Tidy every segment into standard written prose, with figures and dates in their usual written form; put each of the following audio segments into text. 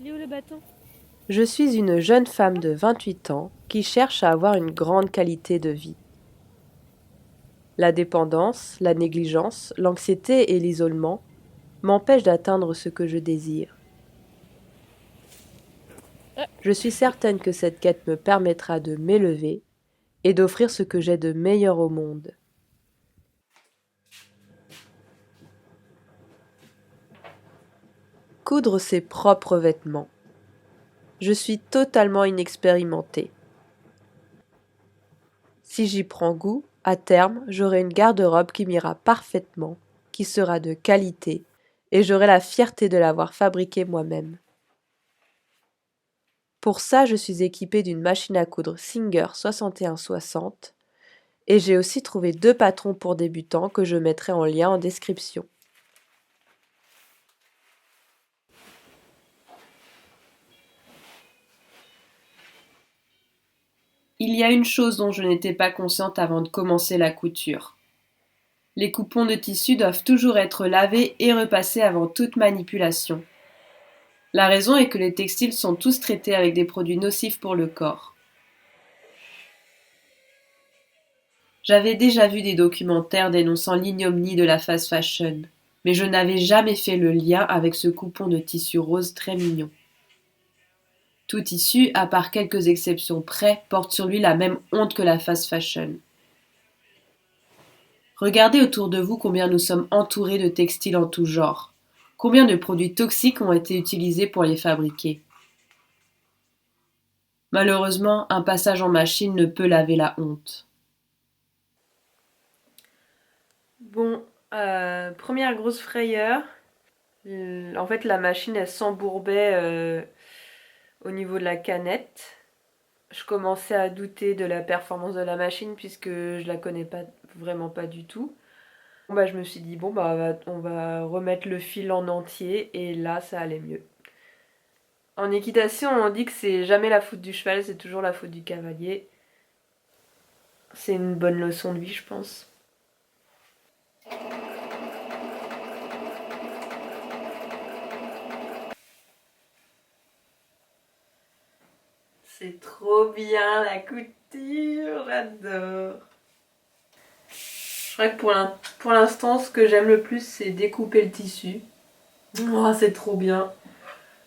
Il est où le bâton? Je suis une jeune femme de 28 ans qui cherche à avoir une grande qualité de vie. La dépendance, la négligence, l'anxiété et l'isolement m'empêchent d'atteindre ce que je désire. Ah, Je suis certaine que cette quête me permettra de m'élever et d'offrir ce que j'ai de meilleur au monde. Coudre ses propres vêtements. Je suis totalement inexpérimentée. Si j'y prends goût, à terme, j'aurai une garde-robe qui m'ira parfaitement, qui sera de qualité, et j'aurai la fierté de l'avoir fabriquée moi-même. Pour ça, je suis équipée d'une machine à coudre Singer 6160, et j'ai aussi trouvé 2 patrons pour débutants que je mettrai en lien en description. Il y a une chose dont je n'étais pas consciente avant de commencer la couture. Les coupons de tissu doivent toujours être lavés et repassés avant toute manipulation. La raison est que les textiles sont tous traités avec des produits nocifs pour le corps. J'avais déjà vu des documentaires dénonçant l'ignominie de la fast fashion, mais je n'avais jamais fait le lien avec ce coupon de tissu rose très mignon. Tout tissu, à part quelques exceptions près, porte sur lui la même honte que la fast fashion. Regardez autour de vous combien nous sommes entourés de textiles en tout genre. Combien de produits toxiques ont été utilisés pour les fabriquer. Malheureusement, un passage en machine ne peut laver la honte. Bon, première grosse frayeur. En fait, la machine, elle s'embourbait au niveau de la canette. Je commençais à douter de la performance de la machine puisque je la connais pas vraiment pas du tout. Bon, bah, je me suis dit, bon, bah, on va remettre le fil en entier et là, ça allait mieux. En équitation, on dit que c'est jamais la faute du cheval, c'est toujours la faute du cavalier. C'est une bonne leçon de vie, je pense. C'est trop bien la couture, j'adore. Je crois que pour l'instant, ce que j'aime le plus, c'est découper le tissu. Oh, c'est trop bien.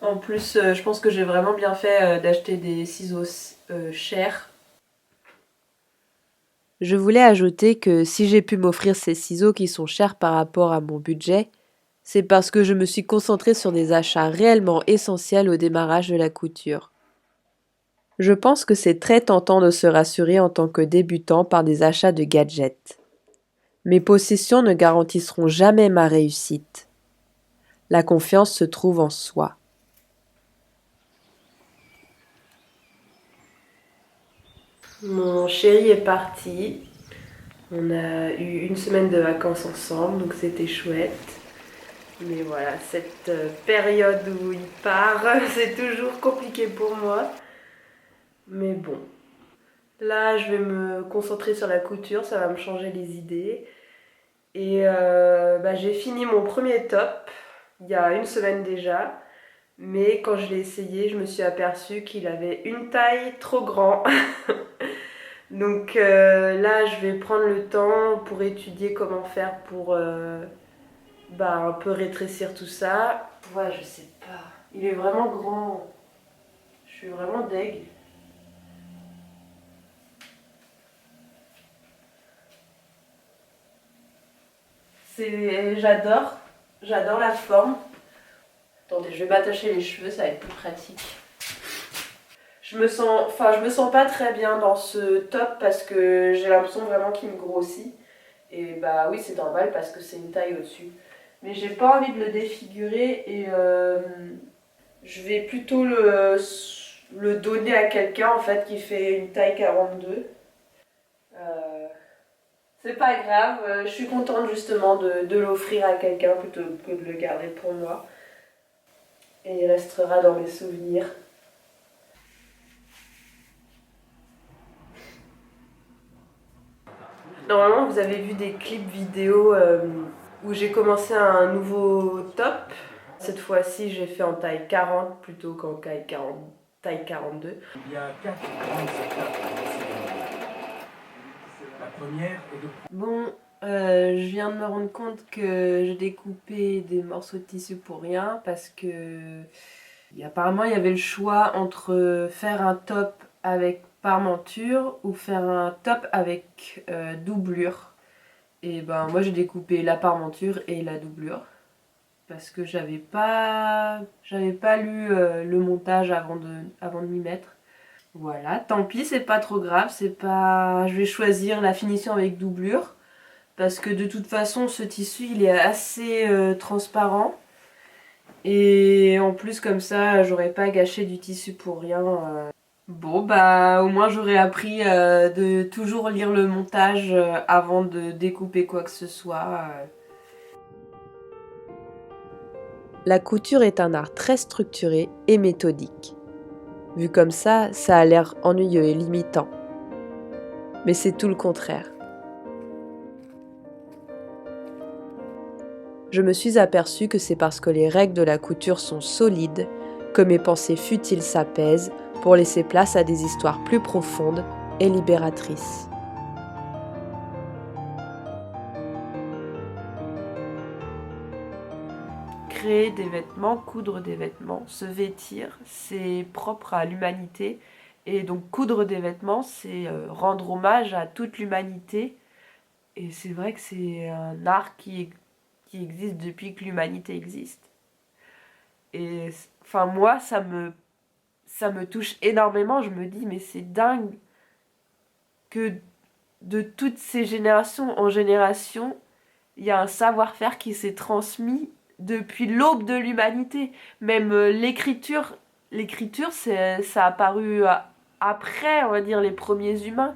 En plus, je pense que j'ai vraiment bien fait d'acheter des ciseaux chers. Je voulais ajouter que si j'ai pu m'offrir ces ciseaux qui sont chers par rapport à mon budget, c'est parce que je me suis concentrée sur des achats réellement essentiels au démarrage de la couture. Je pense que c'est très tentant de se rassurer en tant que débutant par des achats de gadgets. Mes possessions ne garantiront jamais ma réussite. La confiance se trouve en soi. Mon chéri est parti. On a eu une semaine de vacances ensemble, donc c'était chouette. Mais voilà, cette période où il part, c'est toujours compliqué pour moi. Mais bon, là, je vais me concentrer sur la couture, ça va me changer les idées. Et bah, j'ai fini mon premier top il y a une semaine déjà. Mais quand je l'ai essayé, je me suis aperçue qu'il avait une taille trop grand. Donc là, je vais prendre le temps pour étudier comment faire pour bah, un peu rétrécir tout ça. Ouais, je sais pas. Il est vraiment grand. Je suis vraiment deg. J'adore. J'adore la forme. Attendez, je vais m'attacher les cheveux, ça va être plus pratique. Je me sens pas très bien dans ce top parce que j'ai l'impression vraiment qu'il me grossit. Et bah oui, c'est normal parce que c'est une taille au-dessus. Mais j'ai pas envie de le défigurer et je vais plutôt le donner à quelqu'un en fait qui fait une taille 42. Euh, c'est pas grave, je suis contente justement de l'offrir à quelqu'un plutôt que de le garder pour moi. Et il restera dans mes souvenirs. Normalement, vous avez vu des clips vidéo où j'ai commencé un nouveau top. Cette fois-ci, j'ai fait en taille 40 plutôt qu'en taille 42. Il y a 4 grandes étapes dans la cérémonie. La première est de... Bon, je viens de me rendre compte que j'ai découpé des morceaux de tissu pour rien parce que apparemment il y avait le choix entre faire un top avec parmenture ou faire un top avec doublure. Et ben moi j'ai découpé la parmenture et la doublure parce que j'avais pas lu le montage avant de m'y mettre. Voilà, tant pis, c'est pas trop grave, je vais choisir la finition avec doublure parce que de toute façon ce tissu il est assez transparent et en plus comme ça j'aurais pas gâché du tissu pour rien. Bon bah au moins j'aurais appris de toujours lire le montage avant de découper quoi que ce soit. La couture est un art très structuré et méthodique. Vu comme ça a l'air ennuyeux et limitant. Mais c'est tout le contraire. Je me suis aperçue que c'est parce que les règles de la couture sont solides que mes pensées futiles s'apaisent pour laisser place à des histoires plus profondes et libératrices. Créer des vêtements, coudre des vêtements, se vêtir, c'est propre à l'humanité. Et donc coudre des vêtements, c'est rendre hommage à toute l'humanité. Et c'est vrai que c'est un art qui existe depuis que l'humanité existe. Et enfin moi, ça me touche énormément. Je me dis, mais c'est dingue que de toutes ces générations en génération, il y a un savoir-faire qui s'est transmis depuis l'aube de l'humanité. Même l'écriture, ça a apparu après, on va dire, les premiers humains.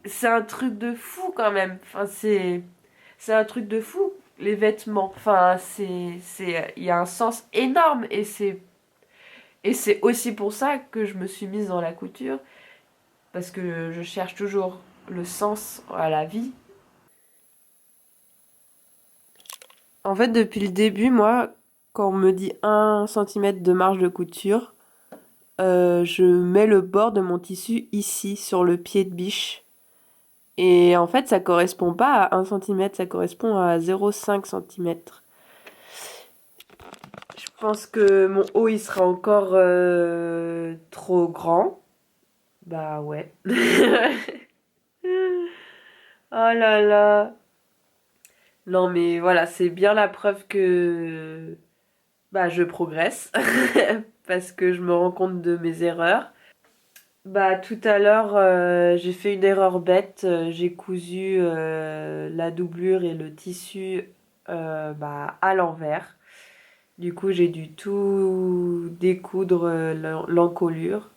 C'est un truc de fou quand même. Enfin, c'est un truc de fou, les vêtements. Enfin, il y a un sens énorme et c'est aussi pour ça que je me suis mise dans la couture. Parce que je cherche toujours le sens à la vie. En fait, depuis le début, moi, quand on me dit 1 cm de marge de couture, je mets le bord de mon tissu ici, sur le pied de biche. Et en fait, ça correspond pas à 1 cm, ça correspond à 0,5 cm. Je pense que mon haut, il sera encore trop grand. Bah ouais. Oh là là. Non mais voilà, c'est bien la preuve que bah je progresse parce que je me rends compte de mes erreurs. Bah tout à l'heure j'ai fait une erreur bête, j'ai cousu la doublure et le tissu bah, à l'envers. Du coup j'ai dû tout découdre l'encolure.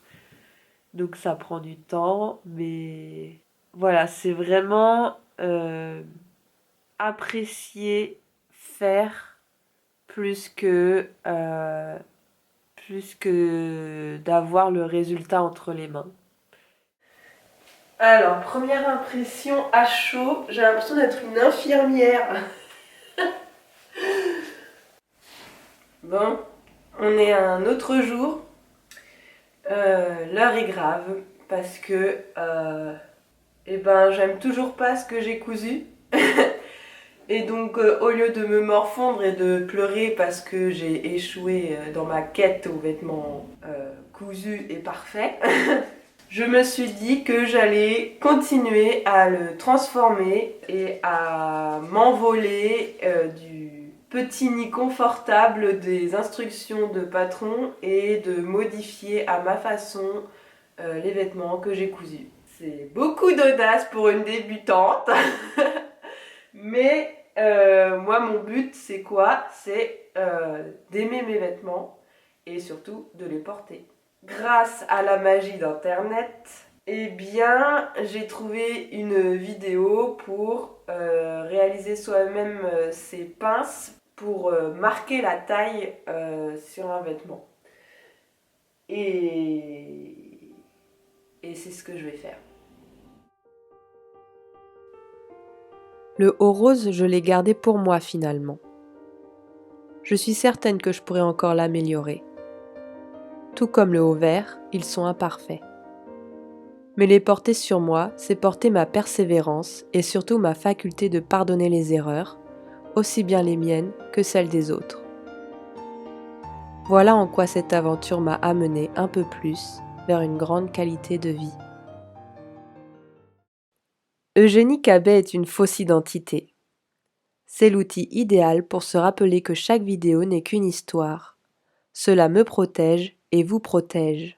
Donc ça prend du temps, mais voilà, c'est vraiment apprécier faire plus que d'avoir le résultat entre les mains. Alors, première impression à chaud, j'ai l'impression d'être une infirmière. Bon, on est à un autre jour. L'heure est grave parce que eh ben, j'aime toujours pas ce que j'ai cousu. Et donc, au lieu de me morfondre et de pleurer parce que j'ai échoué dans ma quête aux vêtements cousus et parfaits, je me suis dit que j'allais continuer à le transformer et à m'envoler du petit nid confortable des instructions de patron et de modifier à ma façon les vêtements que j'ai cousus. C'est beaucoup d'audace pour une débutante. Mais moi, mon but, c'est quoi? C'est d'aimer mes vêtements et surtout de les porter. Grâce à la magie d'Internet, eh bien, j'ai trouvé une vidéo pour réaliser soi-même ses pinces pour marquer la taille sur un vêtement. Et c'est ce que je vais faire. Le haut rose, je l'ai gardé pour moi finalement. je suis certaine que je pourrais encore l'améliorer. Tout comme le haut vert, ils sont imparfaits. Mais les porter sur moi, c'est porter ma persévérance et surtout ma faculté de pardonner les erreurs, aussi bien les miennes que celles des autres. Voilà en quoi cette aventure m'a amené un peu plus vers une grande qualité de vie. Eugénie Cabet est une fausse identité. C'est l'outil idéal pour se rappeler que chaque vidéo n'est qu'une histoire. Cela me protège et vous protège.